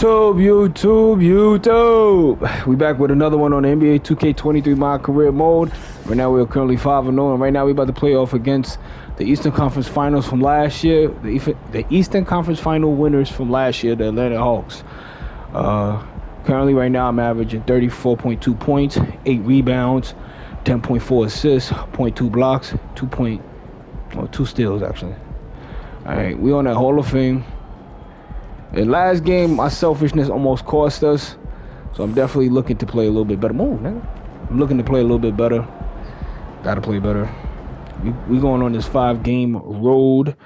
YouTube. We back with another one on the NBA 2K23 My Career mode. Right now we are currently 5-0, and right now we're about to play off against the Eastern Conference Finals from last year. The Eastern Conference Final winners from last year, the Atlanta Hawks. Currently right now I'm averaging 34.2 points, 8 rebounds, 10.4 assists, 0.2 blocks, 2 steals actually. Alright, we on that Hall of Fame. The last game, my selfishness almost cost us, so I'm definitely looking to play a little bit better. Move, nigga. I'm looking to play a little bit better. Gotta play better. We going on this 5-game road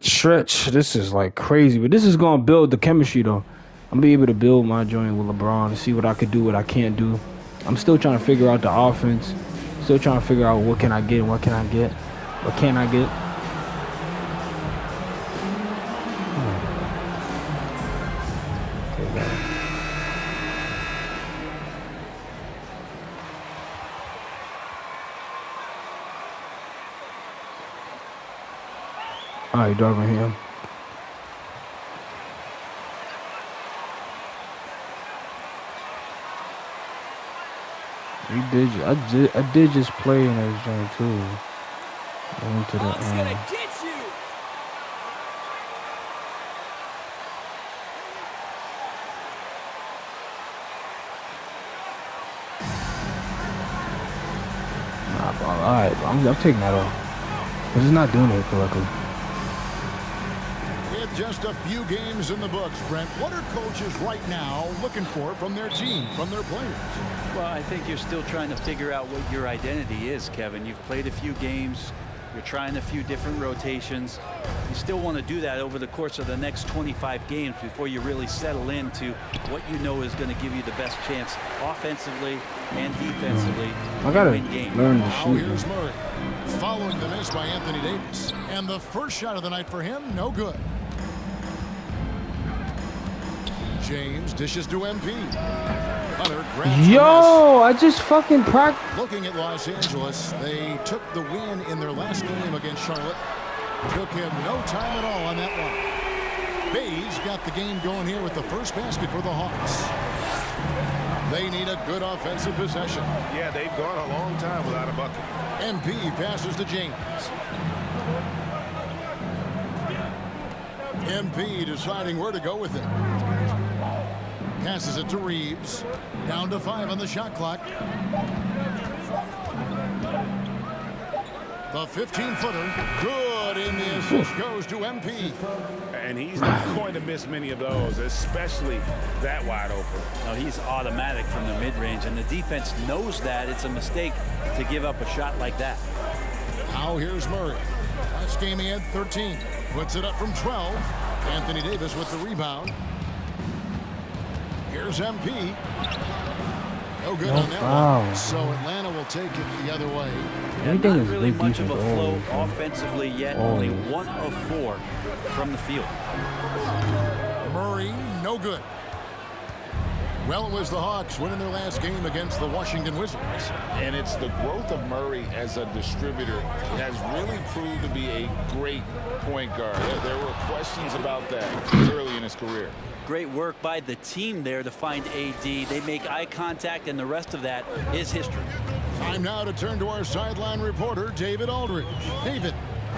stretch. This is like crazy, but this is gonna build the chemistry though. I'm gonna be able to build my joint with LeBron to see what I could do, what I can't do. I'm still trying to figure out the offense. Still trying to figure out what can I get and what can I get. What can I get? Alright, driving him. I did just play in that joint too. I went to the gonna get you. Alright, I'm taking that off. Cause it's not doing it correctly. Just a few games in the books, Brent. What are coaches right now looking for from their team, from their players? Well, I think you're still trying to figure out what your identity is, Kevin. You've played a few games. You're trying a few different rotations. You still want to do that over the course of the next 25 games before you really settle into what you know is going to give you the best chance offensively and defensively. I gotta learn to shoot. Here's Murray, following the miss by Anthony Davis. And the first shot of the night for him, no good. James dishes to MP. Yo, I just fucking practiced. Looking at Los Angeles, they took the win in their last game against Charlotte. Took him no time at all on that one. Bays got the game going here with the first basket for the Hawks. They need a good offensive possession. Yeah, they've gone a long time without a bucket. MP passes to James. MP deciding where to go with it. Passes it to Reeves. Down to 5 on the shot clock. The 15-footer. Good, and the assist goes to MP. And he's not going to miss many of those, especially that wide open. No, he's automatic from the mid-range, and the defense knows that it's a mistake to give up a shot like that. Now here's Murray. Last game he had 13. Puts it up from 12. Anthony Davis with the rebound. Here's MP. No good on that one. So Atlanta will take it the other way. Everything not is really big much of a defense. flow offensively yet. Only 1 of 4 from the field. Murray, no good. Well, it was the Hawks winning their last game against the Washington Wizards. And it's the growth of Murray as a distributor has really proved to be a great point guard. There were questions about that early in his career. Great work by the team there to find AD. They make eye contact, and the rest of that is history. Time now to turn to our sideline reporter, David Aldridge. David.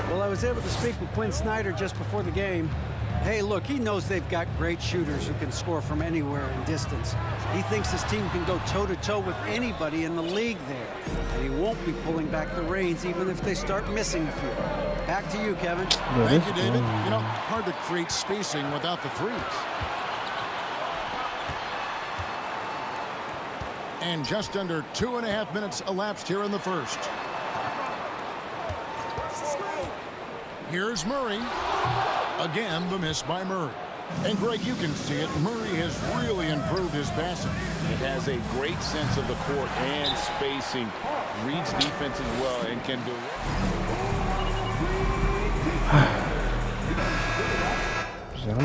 Well, I was able to speak with Quinn Snyder just before the game. Hey, look, he knows they've got great shooters who can score from anywhere in distance. He thinks his team can go toe-to-toe with anybody in the league there. And he won't be pulling back the reins even if they start missing a few. Back to you, Kevin. Thank you, David. You know, hard to create spacing without the threes. And just under 2.5 minutes elapsed here in the first. Here's Murray. Again, the miss by Murray. And, Greg, you can see it. Murray has really improved his passing. He has a great sense of the court and spacing. Reads defense as well and can do it.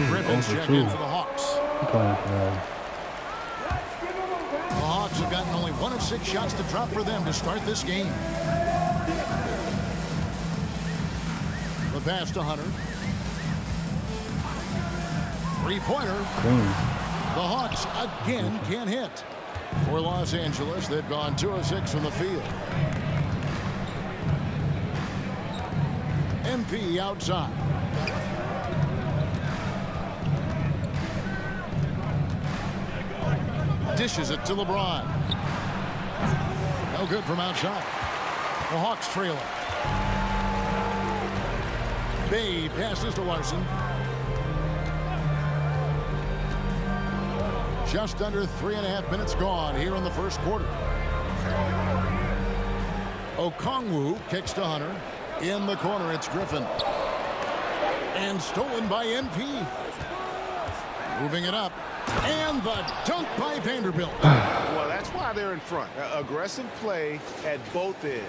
Griffin's check in for the Hawks. The Hawks have gotten only 1 of 6 shots to drop for them to start this game. The pass to Hunter. Three-pointer. Clean. The Hawks again can't hit. For Los Angeles, they've gone 2 of 6 from the field. MP outside. Dishes it to LeBron. No good from outside. The Hawks trailing. Bay passes to Larson. Just under 3.5 minutes gone here in the first quarter. Okongwu kicks to Hunter. In the corner, it's Griffin. And stolen by MP. Moving it up. And the dunk by Vanderbilt. Well, that's why they're in front. Aggressive play at both ends.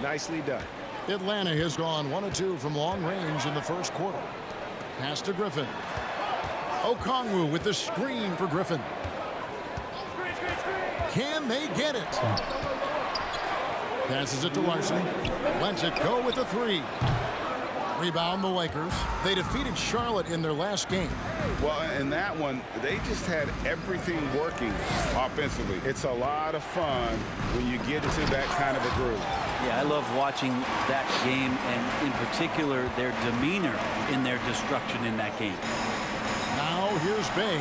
Nicely done. Atlanta has gone 1 of 2 from long range in the first quarter. Pass to Griffin. Okongwu with the screen for Griffin. Can they get it? Passes it to Larson. Lets it go with a 3. Rebound the Lakers. They defeated Charlotte in their last game. Well, in that one, they just had everything working offensively. It's a lot of fun when you get into that kind of a groove. Yeah, I love watching that game, and in particular, their demeanor in their destruction in that game. Now here's Bay.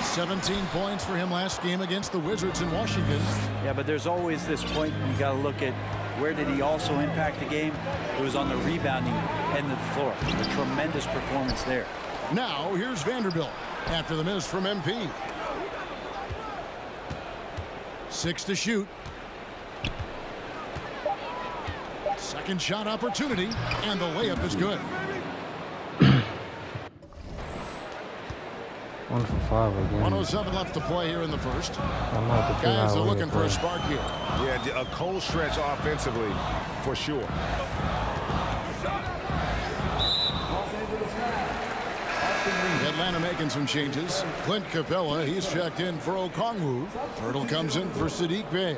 17 points for him last game against the Wizards in Washington. Yeah, but there's always this point you got to look at where did he also impact the game? It was on the rebounding end of the floor. A tremendous performance there. Now here's Vanderbilt after the miss from MP. 6 to shoot. Second shot opportunity, and the layup is good. 1 for 5 again. 107 left to play here in the first. I'm not the Guys are looking for a spark here. Yeah, a cold stretch offensively, for sure. Atlanta making some changes. Clint Capella, he's checked in for Okongwu. Fertile comes in for Sadiq Bey.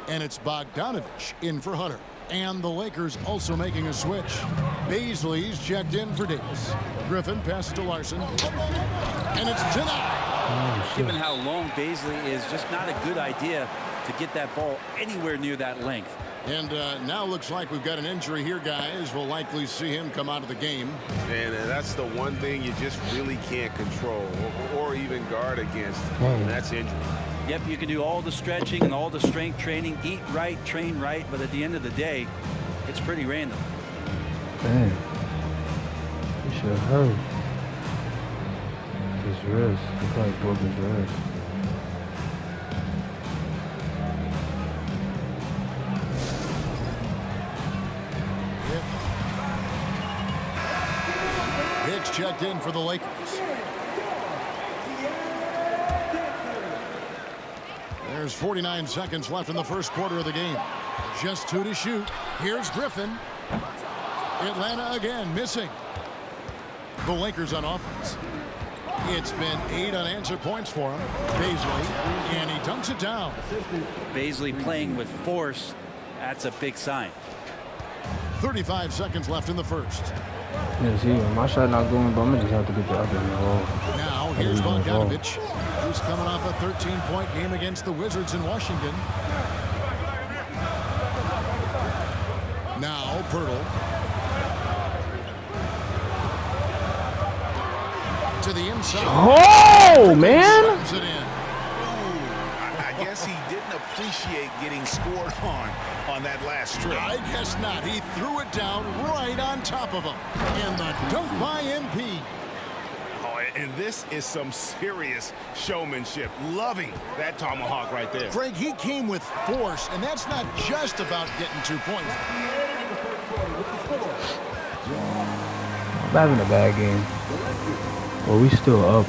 And it's Bogdanovich in for Hunter. And the Lakers also making a switch. Baisley's checked in for Davis. Griffin passes to Larson. And it's denied. Given how long Baisley is, just not a good idea to get that ball anywhere near that length. And now looks like we've got an injury here, guys. We'll likely see him come out of the game. And that's the one thing you just really can't control or even guard against, and that's injury. Yep, you can do all the stretching and all the strength training, eat right, train right, but at the end of the day, it's pretty random. Damn. He should have hurt. His wrist. He probably broke his wrist. Hicks checked in for the Lakers. There's 49 seconds left in the first quarter of the game. Just 2 to shoot. Here's Griffin. Atlanta again missing. The Lakers on offense. It's been 8 unanswered points for him. Baisley, and he dunks it down. Baisley playing with force, that's a big sign. 35 seconds left in the first. Yeah, see, my shot not going, but I'm gonna just have to get the other involved. Now here's Bogdanovich, who's coming off a 13-point game against the Wizards in Washington. Now Pirtle. To the inside. Oh, man! It in. I guess he didn't appreciate getting scored on that last strip. I guess not. He threw it down right on top of him. And the dunk by MP. Oh, and this is some serious showmanship. Loving that tomahawk right there. Greg, he came with force, and that's not just about getting 2 points. I'm having a bad game. Well, we still up.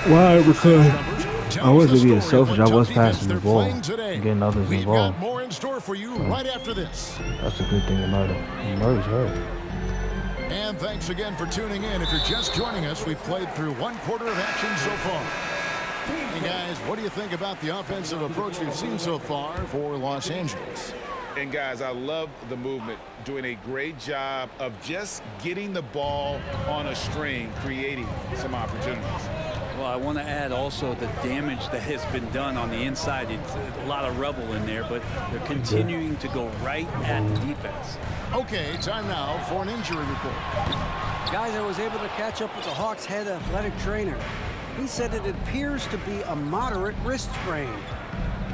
Why? Because I wasn't being selfish. I was passing the ball and getting others We've involved. got more in store for you right after this. That's a good thing about it. Murray's hurt. And thanks again for tuning in. If you're just joining us, we've played through 1 quarter of action so far. Hey guys, what do you think about the offensive approach we've seen so far for Los Angeles? And guys, I love the movement, doing a great job of just getting the ball on a string, creating some opportunities. Well, I want to add also the damage that has been done on the inside. It's a lot of rubble in there, but they're continuing to go right at the defense. Okay, time now for an injury report. Guys, I was able to catch up with the Hawks head athletic trainer. He said it appears to be a moderate wrist sprain.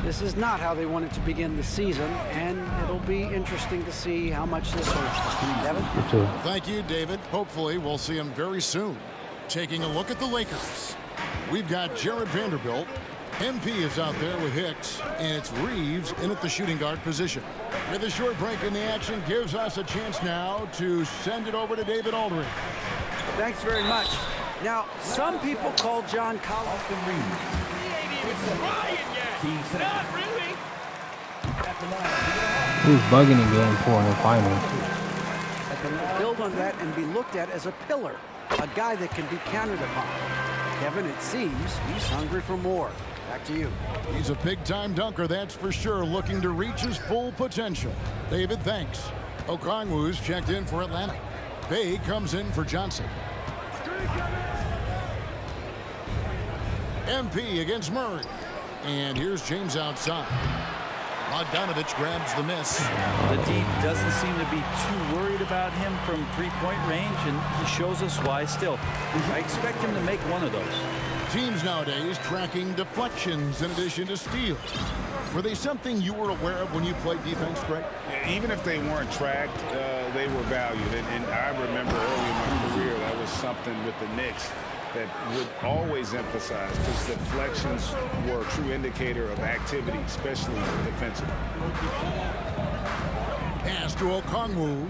This is not how they wanted to begin the season, and it'll be interesting to see how much this hurts them. Devin? Thank you, David. Hopefully, we'll see him very soon. Taking a look at the Lakers. We've got Jared Vanderbilt. MP is out there with Hicks, and it's Reeves in at the shooting guard position. With a short break in the action, gives us a chance now to send it over to David Aldridge. Thanks very much. Now, some people call John Collins the Reeves. Not really. He was bugging in game 4 in the finals. Build on that and be looked at as a pillar, a guy that can be counted upon. Kevin, it seems he's hungry for more. Back to you. He's a big-time dunker, that's for sure, looking to reach his full potential. David, thanks. Okongwu's checked in for Atlanta. Bay comes in for Johnson. MP against Murray. And here's James outside. Bogdanovich grabs the miss. The D doesn't seem to be too worried about him from three-point range, and he shows us why still. I expect him to make one of those. Teams nowadays tracking deflections in addition to steals. Were they something you were aware of when you played defense, Trae? Even if they weren't tracked, they were valued. And I remember early in my career, that was something with the Knicks that would always emphasize, because deflections were a true indicator of activity, especially defensively. Pass to Okongwu.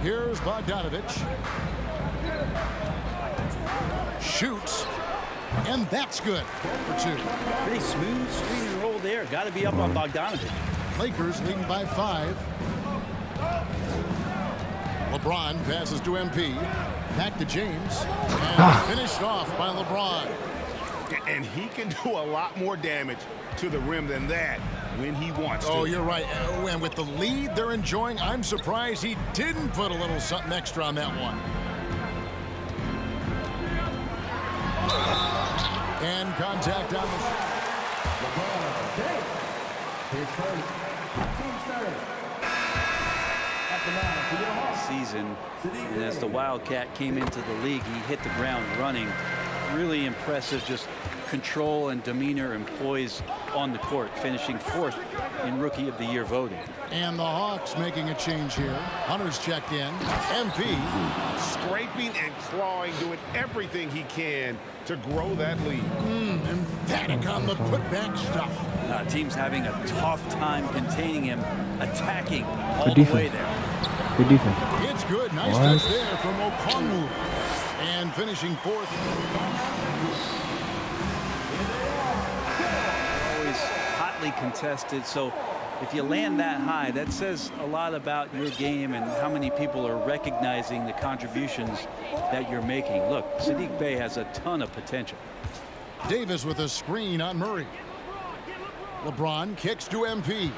Here's Bogdanovich. Shoots. And that's good for 2. Pretty smooth screen and roll there. Got to be up on Bogdanovich. Lakers leading by 5. LeBron passes to MP. Back to James. And finished off by LeBron. And he can do a lot more damage to the rim than that when he wants to. Oh, you're right. And with the lead they're enjoying, I'm surprised he didn't put a little something extra on that one. And contact on the... Season, and as the Wildcat came into the league, he hit the ground running. Really impressive, just control and demeanor and poise on the court, finishing 4th in Rookie of the Year voting. And the Hawks making a change here. Hunter's checked in. MP scraping and clawing, doing everything he can to grow that lead. Emphatic on the putback stuff. Team's having a tough time containing him, attacking all the way there. Good defense. It's good. Nice touch there from Okongwu. And finishing 4th. Always hotly contested, so if you land that high, that says a lot about your game and how many people are recognizing the contributions that you're making. Look, Saddiq Bey has a ton of potential. Davis with a screen on Murray. LeBron kicks to MP.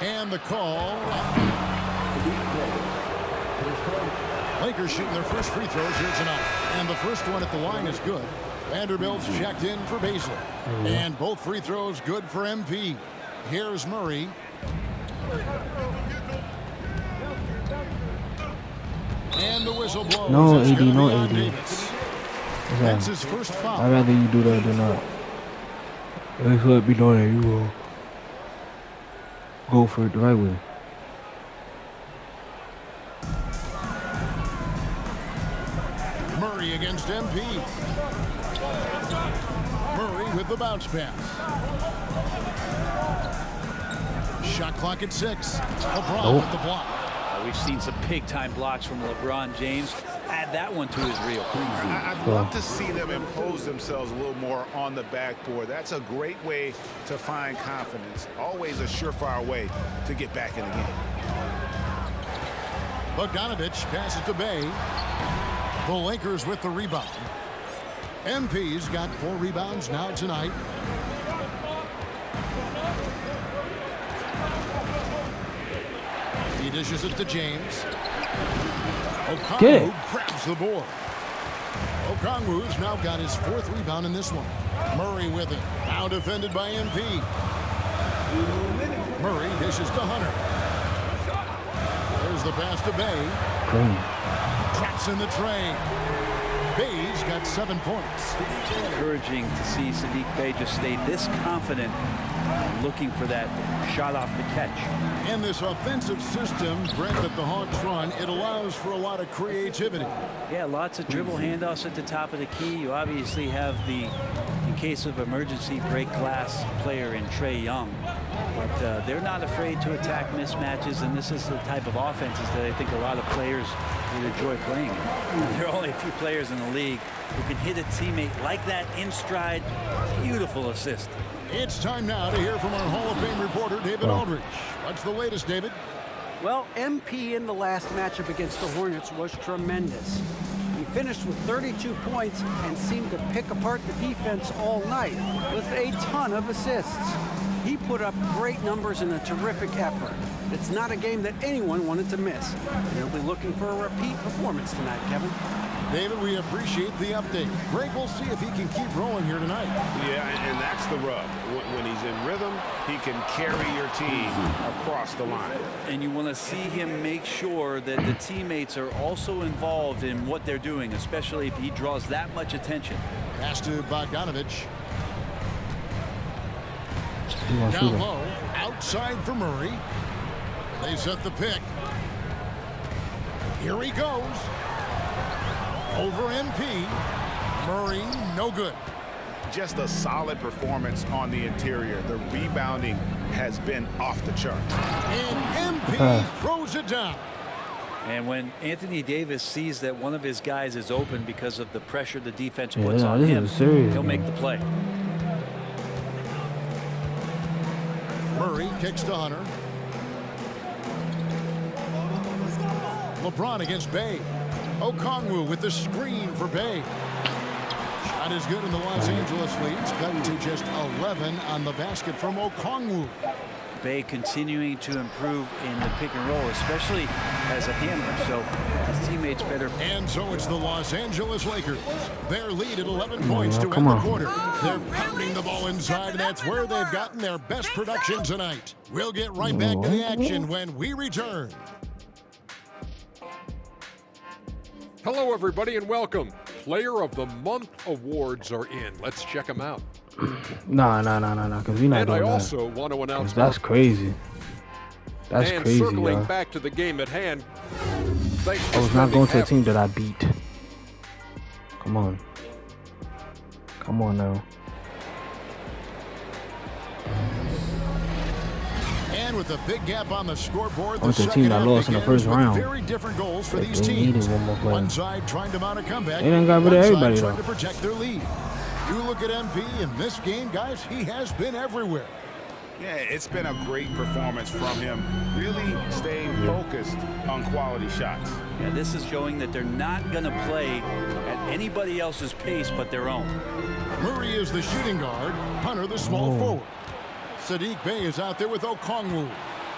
And the call. Lakers shooting their first free throws here tonight. And the first one at the line is good. Vanderbilt's checked in for Basil. And both free throws good for MP. Here's Murray. And the whistle blows. No It's AD, gonna no be on AD. Davis. That's his first foul. I'd rather you do that than not. Let's let me know that you will go for it the right way. Murray against MP. Murray with the bounce pass. Shot clock at 6. LeBron with the block. We've seen some big-time blocks from LeBron James. Add that one to his reel. I'd love to see them impose themselves a little more on the backboard. That's a great way to find confidence. Always a surefire way to get back in the game. Bogdanovich passes to Bay. The Lakers with the rebound. MP's got 4 rebounds now tonight. He dishes it to James. Get Okongwu it. grabs the board. Okongwu's now got his 4th rebound in this one. Murray with it. Now defended by MP. Murray dishes to Hunter. There's the pass to Bay. Traps in the Trae. Bay's got 7 points. Encouraging to see Sadiq Bey just stay this confident, looking for that shot off the catch. And this offensive system, Brent, that the Hawks run, it allows for a lot of creativity. Yeah, lots of dribble handoffs at the top of the key. You obviously have the, in case of emergency, break glass player in Trae Young. But they're not afraid to attack mismatches, and this is the type of offenses that I think a lot of players would enjoy playing. There are only a few players in the league who can hit a teammate like that in stride. Beautiful assist. It's time now to hear from our Hall of Fame reporter, David Aldridge. What's the latest, David? Well, MP in the last matchup against the Hornets was tremendous. He finished with 32 points and seemed to pick apart the defense all night with a ton of assists. He put up great numbers in a terrific effort. It's not a game that anyone wanted to miss. He'll be looking for a repeat performance tonight, Kevin. David, we appreciate the update. Greg, we'll see if he can keep rolling here tonight. Yeah, and that's the rub. When he's in rhythm, he can carry your team across the line. And you want to see him make sure that the teammates are also involved in what they're doing, especially if he draws that much attention. Pass to Bogdanovich. Down low, outside for Murray. They set the pick. Here he goes. Over MP. Murray, no good. Just a solid performance on the interior. The rebounding has been off the charts. And MP throws it down. And when Anthony Davis sees that one of his guys is open because of the pressure the defense puts on him, he'll make the play. Murray kicks to Hunter. LeBron against Bay. Okongwu with the screen for Bay. Shot is good in the Los Angeles leads. Cut to just 11 on the basket from Okongwu. Bay continuing to improve in the pick and roll, especially as a handler, so his teammates better. And so it's the Los Angeles Lakers. Their lead at 11 points to end the quarter. They're pounding the ball inside, and that's where they've gotten their best production tonight. We'll get right back to the action when we return. Hello, everybody, and welcome. Player of the Month awards are in. Let's check them out. Nah, because we're not And doing I that. also want to announce That's crazy. That's and crazy, circling yo. back to the game at hand. Thanks I for was not going to a spending team that I beat. Come on. Come on now. And with a big gap on the scoreboard, I went to a team that lost in the first round. Very different goals for They these needed teams. one more player. One side trying to mount a comeback. They done got rid of one side everybody, trying though. to protect their lead. You look at MP in this game, guys, he has been everywhere. Yeah, it's been a great performance from him. Really staying focused on quality shots. Yeah, this is showing that they're not going to play at anybody else's pace but their own. Murray is the shooting guard. Hunter the small forward. Sadiq Bey is out there with Okongwu.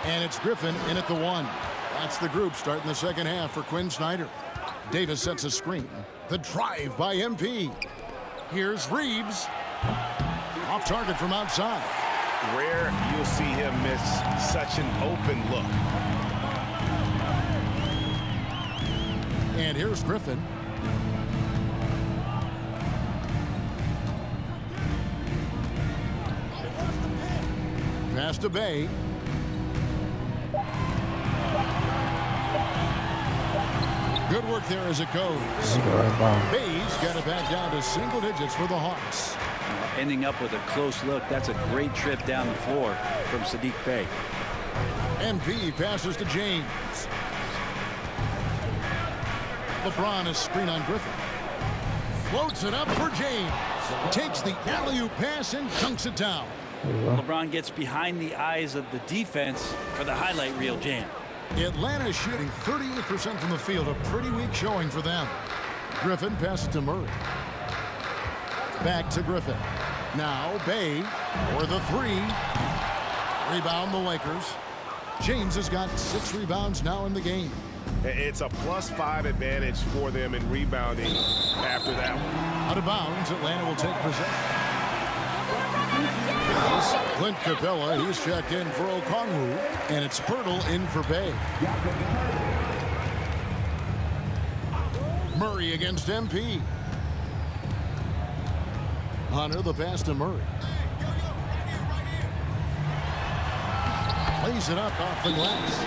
And it's Griffin in at the 1. That's the group starting the second half for Quinn Snyder. Davis sets a screen. The drive by MP. Here's Reeves. Off target from outside. Rare you'll see him miss such an open look. And here's Griffin. Pass to Bay. Good work there as it goes. Bay's got it back down to single digits for the Hawks. Ending up with a close look. That's a great trip down the floor from Sadiq Bey. MP passes to James. LeBron is screen on Griffin. Floats it up for James. Takes the alley-oop pass and dunks it down. LeBron gets behind the eyes of the defense for the highlight reel jam. Atlanta shooting 38% from the field. A pretty weak showing for them. Griffin passes to Murray. Back to Griffin. Now Bay for the 3. Rebound the Lakers. James has got 6 rebounds now in the game. It's a +5 advantage for them in rebounding after that one. Out of bounds, Atlanta will take possession. Here's Clint Capella, he's checked in for Okongwu, and it's Pirtle in for Bay. Murray against MP. Hunter, the pass to Murray. Plays it up off the glass.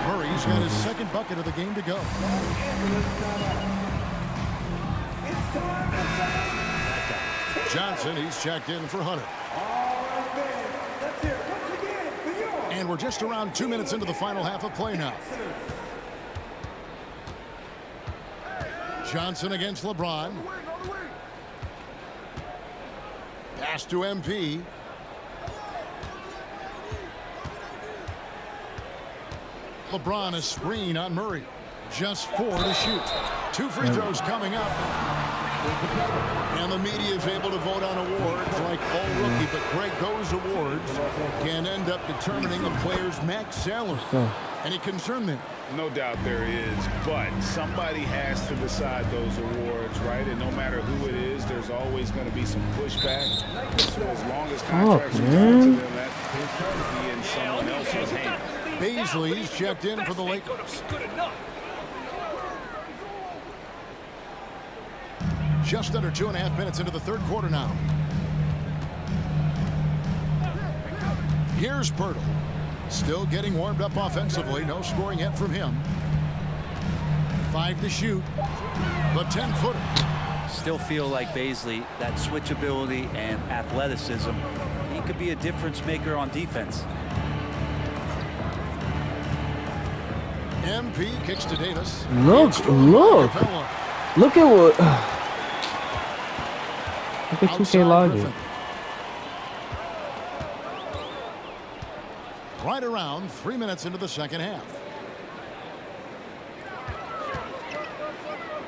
Murray's got his second bucket of the game to go. Johnson, he's checked in for Hunter. And we're just around 2 minutes into the final half of play now. Johnson against LeBron. Pass to MP. LeBron a screen on Murray. Just 4 to shoot. 2 free throws coming up. And the media is able to vote on awards like all rookie, but Greg, those awards can end up determining a player's max salary. Any concern there? No doubt there is, but somebody has to decide those awards, right? And no matter who it is, there's always going to be some pushback. So as long as contracts are going to them, that could be in someone else's hands. Baisley's checked in for the Lakers. Just under 2.5 minutes into the third quarter now. Here's Pirtle. Still getting warmed up offensively. No scoring yet from him. 5 to shoot. The 10-footer. Still feel like Baisley, that switchability and athleticism, he could be a difference maker on defense. MP kicks to Davis. Look at what. Look at 2K logic. Right around 3 minutes into the second half.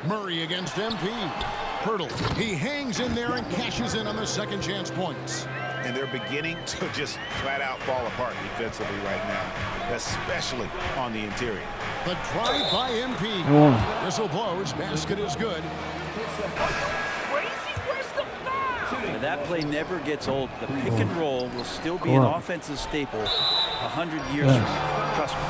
Murray against MP. Pirtle. He hangs in there and cashes in on the second chance points. And they're beginning to just flat out fall apart defensively right now, especially on the interior. The drive by MP. Whistle blows. Basket is good. And that play never gets old. The pick and roll will still be an offensive staple 100 years from now. Trust me.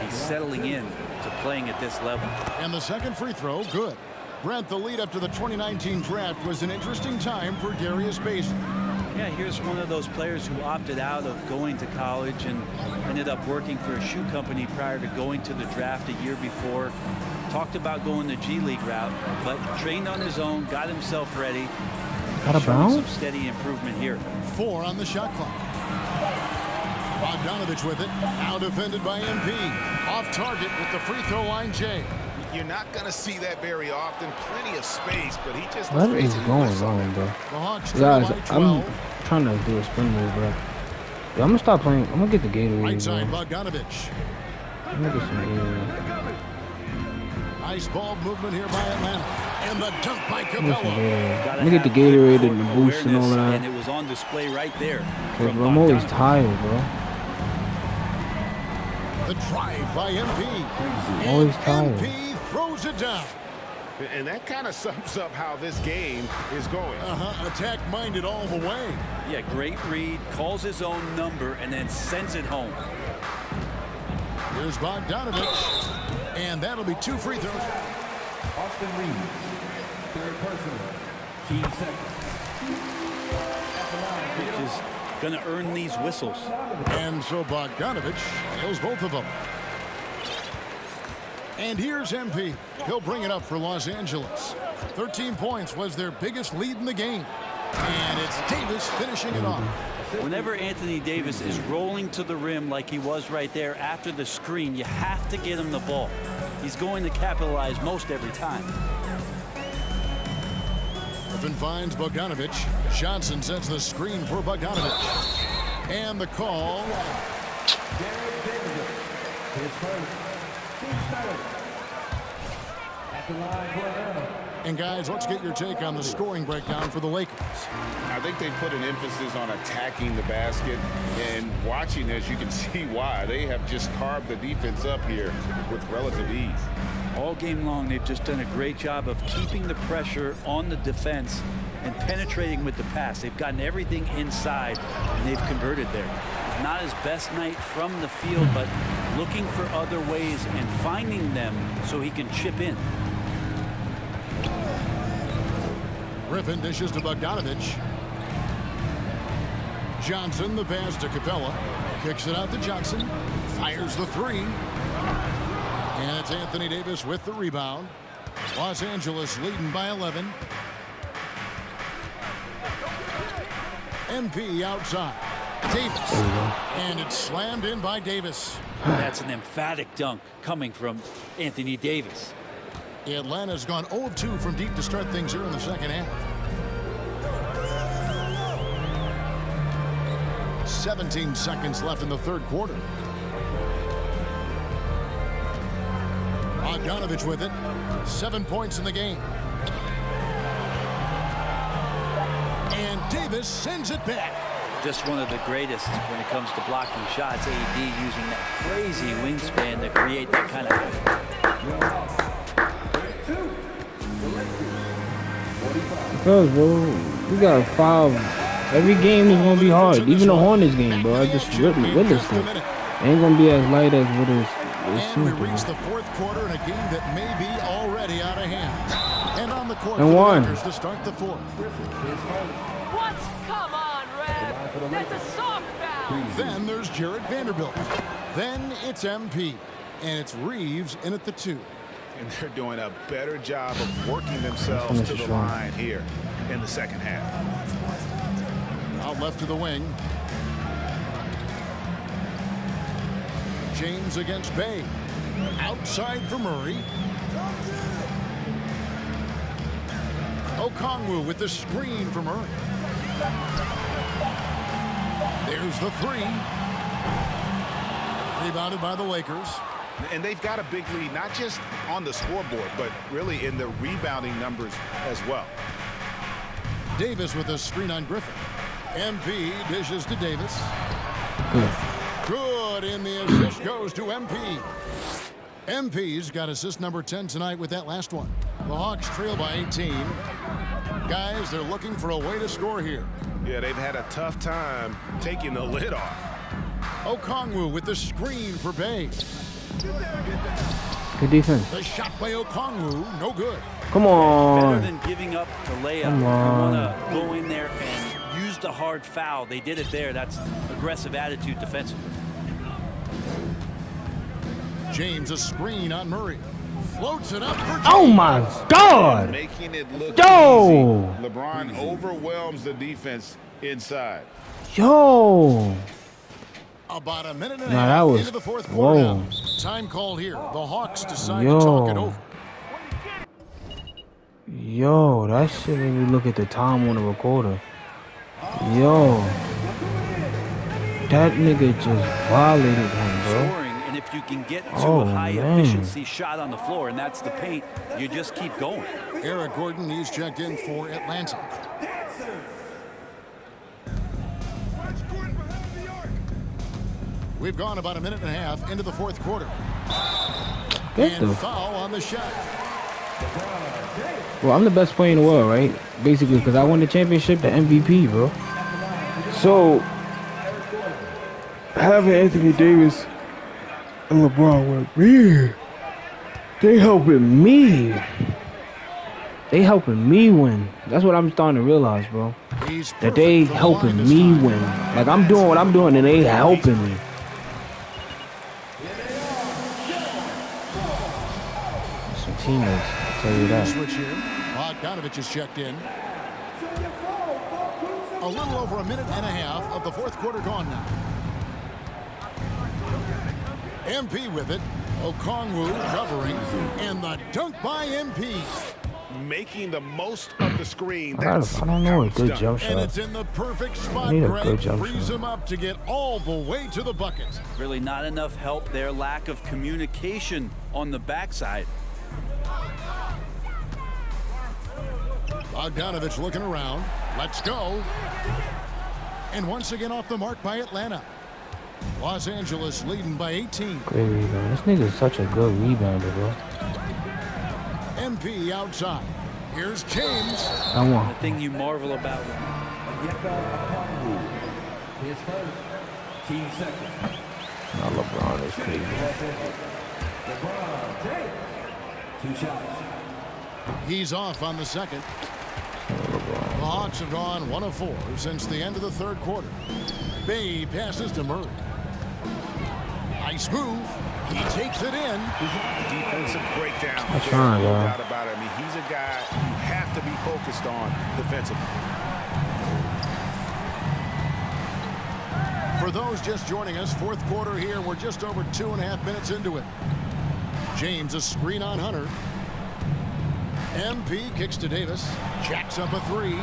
He's settling in to playing at this level. And the second free throw, good. Brent, the lead up to the 2019 draft was an interesting time for Darius Baisley. Yeah, here's one of those players who opted out of going to college and ended up working for a shoe company prior to going to the draft a year before. Talked about going the G League route, but trained on his own, got himself ready. Showing some steady improvement here. 4 on the shot clock. Bogdanovich with it. Now defended by MP. Off target with the free throw line, Jay. You're not going to see that very often. Plenty of space, but he just... What is going on, bro? Guys, I'm trying to do a spin move, bro. Yo, I'm going to stop playing. I'm going to get the Gatorade, right side, Bogdanovich. I'm going to get some Gatorade. Nice ball movement here by Atlanta. And the dunk by Capella. I'm going to get the Gatorade and the boost and all that. And it was on display right there. I'm always tired, bro. The drive by MP. Always tired. MP throws it down. And that kind of sums up how this game is going. Attack minded all the way. Yeah, great read, calls his own number, and then sends it home. Here's Bogdanovich. And that'll be 2 free throws. Austin Reeves, third personal, team second. Which is going to earn these whistles. And so Bogdanovich nails both of them. And here's MP. He'll bring it up for Los Angeles. 13 points was their biggest lead in the game. And it's Davis finishing it off. Whenever Anthony Davis is rolling to the rim like he was right there after the screen, you have to get him the ball. He's going to capitalize most every time. Griffin finds Bogdanovich. Johnson sets the screen for Bogdanovich. And the call. And guys, let's get your take on the scoring breakdown for the Lakers. I think they put an emphasis on attacking the basket, and watching this, you can see why. They have just carved the defense up here with relative ease. All game long, they've just done a great job of keeping the pressure on the defense and penetrating with the pass. They've gotten everything inside, and they've converted there. Not his best night from the field, but looking for other ways and finding them so he can chip in. Griffin dishes to Bogdanovich. Johnson, the pass to Capella. Kicks it out to Johnson. Fires the three. And it's Anthony Davis with the rebound. Los Angeles leading by 11. MP outside. Davis. And it's slammed in by Davis. That's an emphatic dunk coming from Anthony Davis. Atlanta's gone 0 of 2 from deep to start things here in the second half. 17 seconds left in the third quarter. Bogdanovich with it. 7 points in the game. And Davis sends it back. Just one of the greatest when it comes to blocking shots. AD using that crazy wingspan to create that kind of... Because, bro, we got 5. Every game is gonna be hard. Even the Hornets game, bro. I just witnessed it. Ain't gonna be as light as what it And we reach the fourth quarter in a game that may be already out of hand. And on the court and for one. the Lakers to start the fourth. What? Come on, Red. That's a soft foul. Then there's Jared Vanderbilt. Then it's MP. And it's Reeves in at the 2. And they're doing a better job of working themselves to the line here in the second half. Out left to the wing. James against Bay. Outside for Murray. Okongwu with the screen for Murray. There's the 3. Rebounded by the Lakers. And they've got a big lead, not just on the scoreboard, but really in the rebounding numbers as well. Davis with a screen on Griffin. MP dishes to Davis. Good, and the assist goes to MP. MP's got assist number 10 tonight with that last one. The Hawks trail by 18. Guys, they're looking for a way to score here. Yeah, they've had a tough time taking the lid off. Okongwu with the screen for Bay. Good defense. The shot by Okongwu, no good. Come on. Better than giving up the layup. Come You on. want to go in there and use the hard foul. They did it there. That's aggressive attitude defensively. James a screen on Murray. Floats it up for James. Oh my God. Making it look Yo. easy. LeBron overwhelms the defense inside. Yo. About a minute and a Nah, half that was- into the fourth quarter whoa. now. Time called here. The Hawks decide Yo. to talk it over. Yo, that shit made me look at the time on the recorder. Yo. That nigga just violated him, bro. Scoring, and if you can get to Oh, a high man. efficiency shot on the floor, and that's the paint, you just keep going. Eric Gordon, he's checked in for Atlanta. We've gone about a minute and a half into the fourth quarter. Get And the foul on the shot. Well, I'm the best player in the world, right? Basically, because I won the championship, the MVP, bro. So, having Anthony Davis and LeBron with me, they helping me. They helping me win. That's what I'm starting to realize, bro. He's That they perfect from the helping line this me time. win. Like, I'm doing what I'm doing, and they helping me. Some teammates, I'll tell you that. Switch here. Bogdanovich is checked in. A little over a minute and a half of the fourth quarter gone now. MP with it. Okongwu covering. And the dunk by MP. Making the most of the screen. I don't know a good jump And shot. it's in the perfect spot. need a Greg good jump frees shot. him up to get all the way to the bucket. Really not enough help there. Lack of communication on the backside. Bogdanovich looking around. Let's go. And once again off the mark by Atlanta. Los Angeles leading by 18. Great rebound. This nigga's such a good rebounder, bro. MP outside. Here's James. I won. The thing you marvel about. His first, team second. Now LeBron is crazy. LeBron James. 2 shots. He's off on the second. The Hawks have gone 1 of 4 since the end of the third quarter. Bay passes to Murray. Nice move. He takes it in. Defensive breakdown. I'm trying, no bro. doubt about it. I mean, he's a guy you have to be focused on defensively. For those just joining us, fourth quarter here. We're just over 2.5 minutes into it. James, a screen on Hunter. MP kicks to Davis. Jacks up a 3.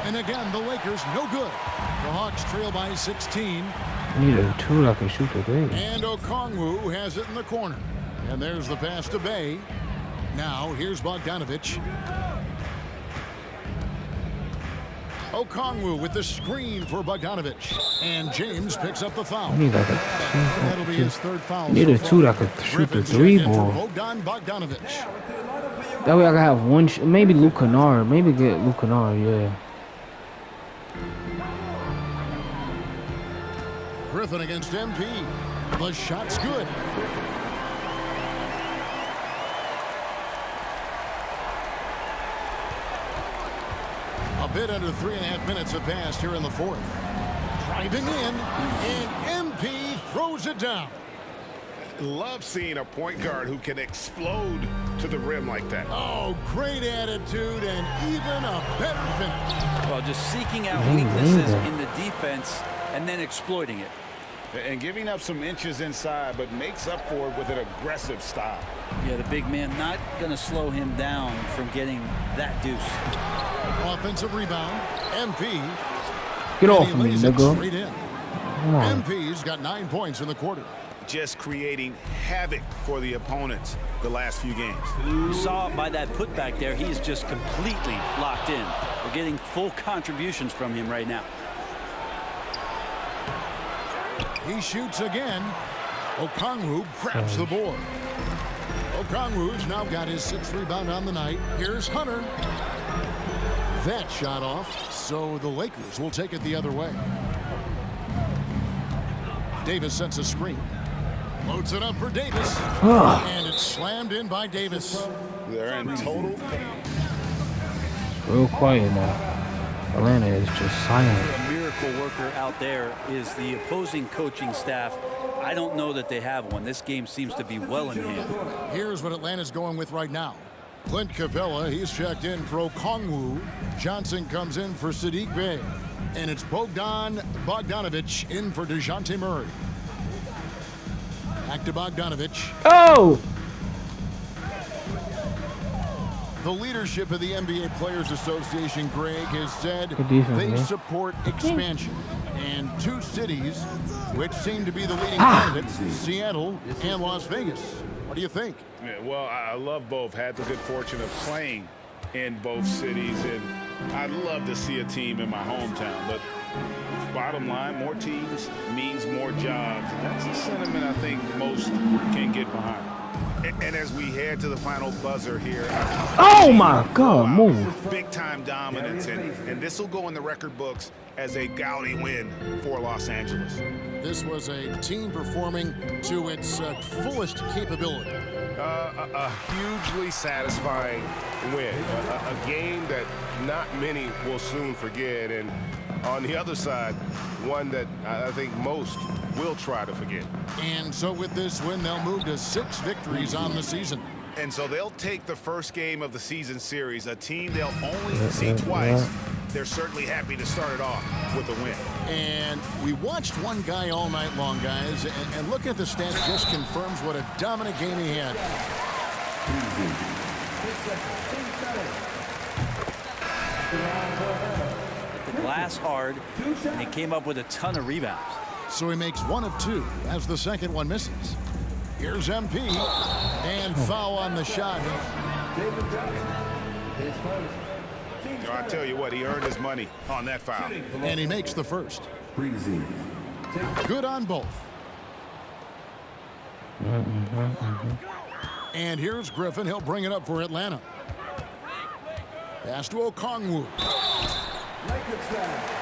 And again, the Lakers no good. The Hawks trail by 16. I need a 2 that can shoot the 3. And Okongwu has it in the corner. And there's the pass to Bay. Now, here's Bogdanovich. Okongwu with the screen for Bogdanovich. And James picks up the foul. I need like a That'll be his third foul. I need a so 2 far. that could shoot the Griffin's 3 check in for ball. Bogdan Bogdanovich. That way I can have one. Maybe Luke Kennard. Maybe get Luke Kennard. Yeah. Griffin against MP. The shot's good. A bit under 3.5 minutes have passed here in the fourth. Driving in, and MP throws it down. Love seeing a point guard who can explode to the rim like that. Oh, great attitude and even a better finish. Well, just seeking out weaknesses in the defense and then exploiting it. And giving up some inches inside, but makes up for it with an aggressive style. Yeah, the big man not going to slow him down from getting that deuce. Offensive rebound. MP. Get off He of me, lays it nigga. straight in. Come on. MP's got 9 points in the quarter. Just creating havoc for the opponents the last few games. You saw by that putback there, he's just completely locked in. We're getting full contributions from him right now. He shoots again. Okongwu grabs the board. Okongwu's now got his 6th rebound on the night. Here's Hunter. That shot off, so the Lakers will take it the other way. Davis sets a screen. Loads it up for Davis. And it's slammed in by Davis. They're in total. Real quiet now. Atlanta is just silent. A miracle worker out there is the opposing coaching staff. I don't know that they have one. This game seems to be well in hand. Here's what Atlanta's going with right now. Clint Capella, he's checked in for Okongwu. Johnson comes in for Sadiq Bey. And it's Bogdan Bogdanovich in for DeJounte Murray. Back to Bogdanovich. Oh! The leadership of the NBA Players Association, Greg, has said defense, they man. support expansion. And 2 cities, which seem to be the leading candidates, Seattle and Las Vegas. What do you think? Yeah, well, I love both. Had the good fortune of playing in both cities, and I'd love to see a team in my hometown. But bottom line, more teams means more jobs. And that's a sentiment I think most can get behind. And as we head to the final buzzer here. Oh my God, move. Big time dominance, and this will go in the record books as a gaudy win for Los Angeles. This was a team performing to its fullest capability. A hugely satisfying win. A game that not many will soon forget. And on the other side, one that I think most will try to forget. And so with this win, they'll move to 6 victories on the season. And so they'll take the first game of the season series, a team they'll only see twice. They're certainly happy to start it off with a win. And we watched one guy all night long, guys, and looking at the stats just confirms what a dominant game he had. Hit the glass hard, and he came up with a ton of rebounds. So he makes 1 of 2 as the second one misses. Here's MP, and foul on the shot. His first. Team I tell you what, he earned his money on that foul. And he makes the first. Breezy. Good on both. And here's Griffin. He'll bring it up for Atlanta. Pass to Okongwu. Lakers foul.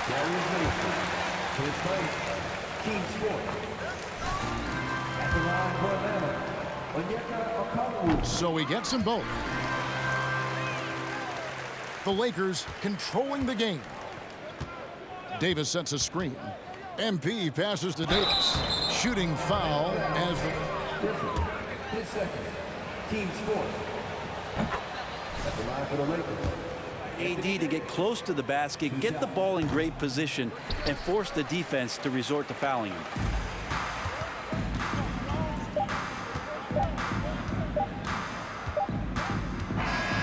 Darius Mason. His first. Team score. At the line for Atlanta. Onyeka Okongwu. So he gets them both. The Lakers controlling the game. Davis sets a screen. MP passes to Davis. Shooting foul as the... Griffin. His second. Team score. At the line for the Lakers. AD to get close to the basket, get the ball in great position, and force the defense to resort to fouling him.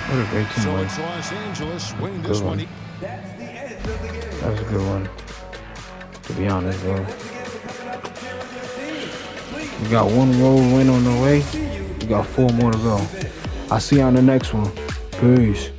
What a great team. So win. it's Los Angeles winning this one. That's the end of the game. That was a good one. To be honest, bro. We got one road win on the way. We got 4 more to go. I'll see you on the next one. Peace.